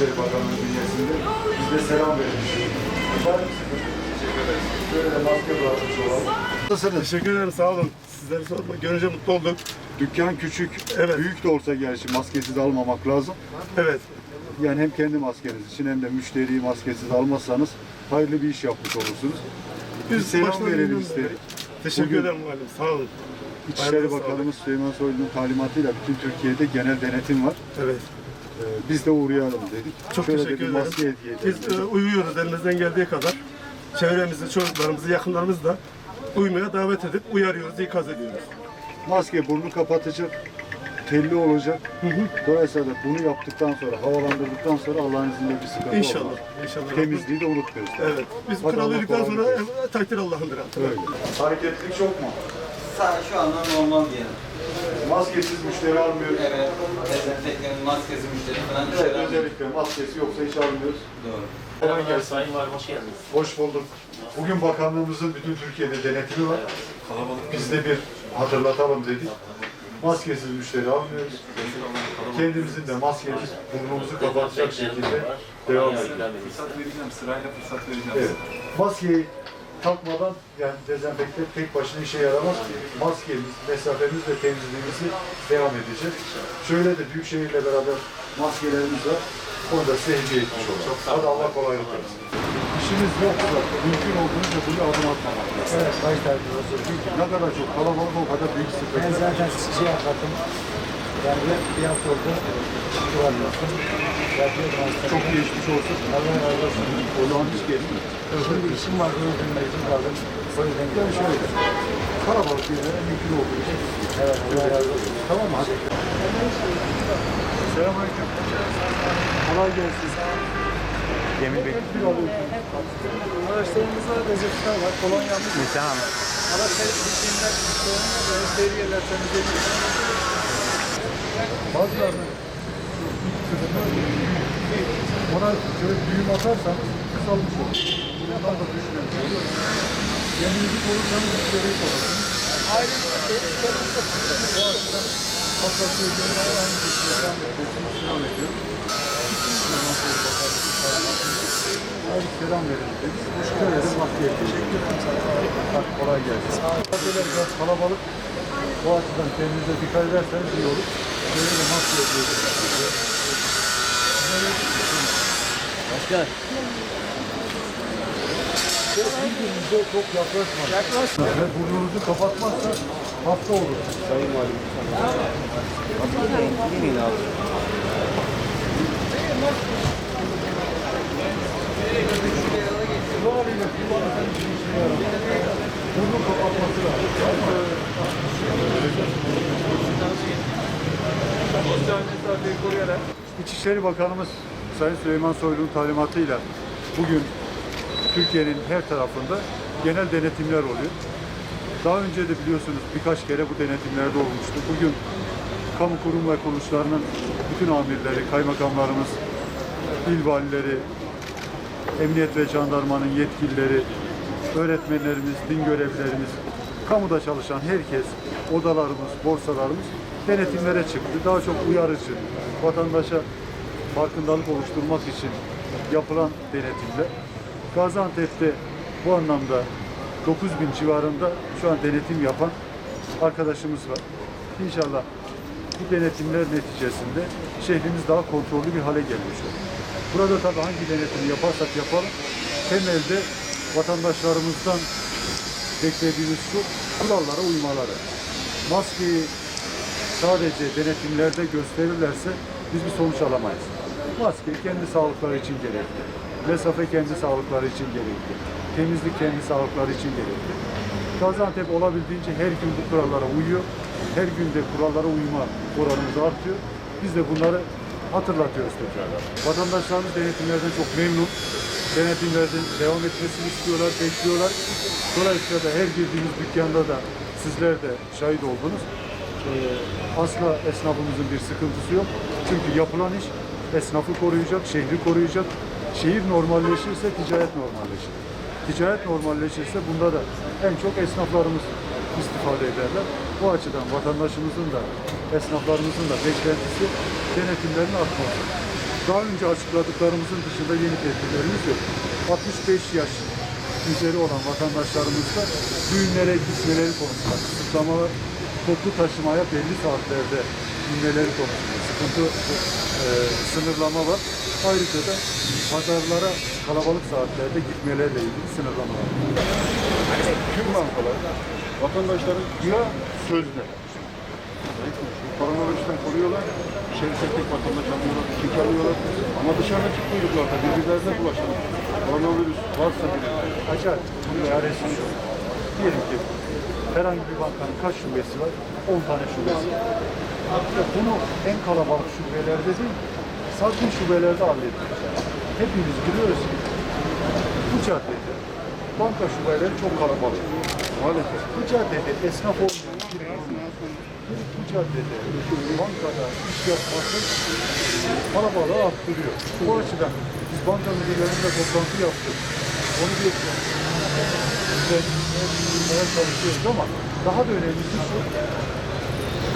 İçişleri Bakanlığı bünyesinde biz de selam vermiş. Var mı sıkıntı? Teşekkür ederiz. Böyle de maske bırakmış olalım. Nasılsınız? Teşekkür ederim, sağ olun. Sizleri sorma, görünce mutlu olduk. Dükkan küçük, Evet. büyük de olsa gerçi maskesiz almamak lazım. Evet, Yani hem kendi maskeniz için hem de müşteriyi maskesiz almazsanız hayırlı bir iş yapmış olursunuz. Biz selam baştan verelim memnun istedik. teşekkür Bugün ederim muhallim, sağ olun. İçişleri Ayağınıza Bakanımız Süleyman Soylu'nun talimatıyla bütün Türkiye'de genel denetim var. Evet, Biz de uğrayalım dedik. çok Şöyle de teşekkür bir ederim. maske hediye edelim. Biz uyuyoruz elimizden geldiği kadar. Çevremizi, çocuklarımızı, yakınlarımızı da uymaya davet edip uyarıyoruz, ikaz ediyoruz. Maske burnu kapatacak, telli olacak. Dolayısıyla da bunu yaptıktan sonra, havalandırdıktan sonra Allah'ın izniyle bir sıkıntı İnşallah, olmaz. inşallah. Temizliği de unutmuyoruz. Evet, biz Hadi kralı Allah yedikten sonra kolaylık takdir Allah'ındır artık. Öyle. Hareketlilik çok mu? Şu anda normal diyelim. Maskesiz müşteri almıyoruz. Evet, dezenfektanın maskesi müşteri falan Evet, dışarı almıyor. özellikle maskesi yoksa hiç almıyoruz. Doğru. Kolay gelsin. Sayın Valim, hoş geldiniz. Hoş bulduk. Bugün bakanlığımızın bütün Türkiye'de denetimi var. Biz de bir hatırlatalım dedik. Maskesiz müşteri almıyoruz. Kendimizin de maskemiz burnumuzu kapatacak şekilde devam ediyoruz. Fırsat vereceğim, sırayla fırsat vereceğim. Evet. Maskeyi takmadan yani dezenfekte tek başına işe yaramaz. Maskemiz, mesafemiz ve temizliğimizi devam edecek. Şöyle de Büyükşehir'le beraber maskelerimiz var. Onu da size hediye etmiş olalım. Hadi Allah kolaylık versin. İşimiz yoksa mümkün olduğunca bunu adım atmamak lazım. Evet, baş tacı. Ne kadar çok kalabalık o kadar büyük Ben sıkıntı. zaten şey yaptım. Yani bir hafta oldu. Duvar yaptım. Yapıyordum aslında. Çok geçmiş olsun. Allah razı olsun. O zaman hiç geçmiyor. Şimdi işim var. Öldüm mecbur kaldım. O yüzden Yani şöyle, kalabalık yerlere mümkün olduğunca. Evet, Allah razı olsun. Tamam mı? Hadi. Selamünaleyküm. Kolay gelsin. Cemil Bey. Bir alıyorsun. Araçlarımızda dezenfektan var. Kolonyamız var. Tamam. Araçlar bittiğinden sonra devriyeler temizleniyor. Bazılarının ona şöyle düğüm atarsan kısalmış olur. Bundan da düşünüyorum. Kendinizi korursanız müşteriyi korursunuz. Bu açıdan hassasiyetleri aynı şekilde devam ediyor. Hadi selam verin dedik. Şöyle de maskeye teşekkür ederim. Hadi kolay gelsin. Maskeler biraz kalabalık. Bu açıdan kendinize dikkat ederseniz iyi olur. Şöyle de maskeye teşekkür Başkan. Birbirinize çok yaklaşmayın. Yaklaşmayın. Ve burnunuzu kapatmazsa hasta olur. Sayın Valim. Yemeyin abi. Bu haliyle kullanırsanız bir işine yaramaz. Burnu kapatması lazım. İçişleri Bakanımız Sayın Süleyman Soylu'nun talimatıyla bugün Türkiye'nin her tarafında genel denetimler oluyor. Daha önce de biliyorsunuz birkaç kere bu denetimlerde olmuştu. Bugün kamu kurum ve kuruluşlarının bütün amirleri, kaymakamlarımız, il valileri, emniyet ve jandarmanın yetkilileri, öğretmenlerimiz, din görevlilerimiz, kamuda çalışan herkes, odalarımız, borsalarımız denetimlere çıktı. Daha çok uyarıcı, vatandaşa farkındalık oluşturmak için yapılan denetimler. Gaziantep'te bu anlamda 9.000 civarında şu an denetim yapan arkadaşımız var. İnşallah bu denetimler neticesinde şehrimiz daha kontrollü bir hale gelmiş olur. Burada tabii hangi denetimi yaparsak yapalım, temelde vatandaşlarımızdan beklediğimiz şu, kurallara uymaları. Maskeyi sadece denetimlerde gösterirlerse biz bir sonuç alamayız. Maske kendi sağlıkları için gerekli. Mesafe kendi sağlıkları için gerekli. Temizlik kendi sağlıkları için gerekli. Gaziantep olabildiğince her gün bu kurallara uyuyor. Her gün de kurallara uyma oranımız artıyor. Biz de bunları hatırlatıyoruz tekrar. Vatandaşlarımız denetimlerden çok memnun. Denetimlerden devam etmesini istiyorlar, bekliyorlar. Dolayısıyla da her girdiğimiz dükkanda da sizler de şahit oldunuz. Asla esnafımızın bir sıkıntısı yok. Çünkü yapılan iş esnafı koruyacak, şehri koruyacak. Şehir normalleşirse ticaret normalleşir. Ticaret normalleşirse bunda da en çok esnaflarımız istifade ederler. Bu açıdan vatandaşımızın da esnaflarımızın da beklentisi denetimlerin artması. Daha önce açıkladıklarımızın dışında yeni tedbirlerimiz yok. 65 yaş üzeri olan vatandaşlarımızda düğünlere gitmeleri konusunda kısıtlama, toplu taşımaya belli saatlerde inmeleri konusunda sıkıntı, sınırlama var. Ayrıca da pazarlara kalabalık saatlerde gitmelerle ilgili sınırlama var. Tüm bankalar vatandaşların ya sözle koronavirüsten koruyorlar, içeri tek vatandaş alıyorlar, kit alıyorlar ama dışarıda çıkmıyorlar da birbirlerine bulaştılar. Koronavirüs varsa bile. Açar. Bunun çaresi şu. Diyelim ki herhangi bir bankanın kaç şubesi var? 10 tane şubesi var. Bunu en kalabalık şubelerde değil, sakin şubelerde halletmek. Hepimiz biliyoruz ki bu caddede banka şubeleri çok kalabalık. Maalesef. Bu caddede esnaf olmayan birinin bu caddede bankada iş yapması kalabalığı arttırıyor. Bu açıdan biz banka müdürleriyle toplantı yaptık. Onu bir çalışıyoruz ama daha da önemlisi şu,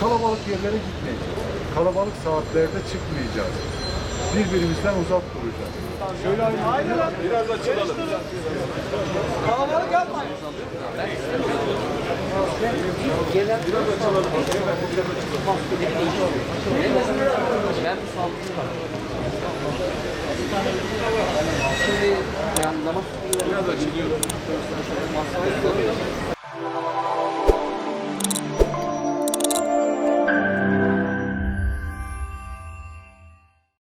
kalabalık yerlere gitmeyeceğiz. Kalabalık saatlerde çıkmayacağız. Birbirimizden uzak duracağız. Şöyle biraz açılalım. Kalabalık yapmayın. Şimdi namaz Biraz açılıyor.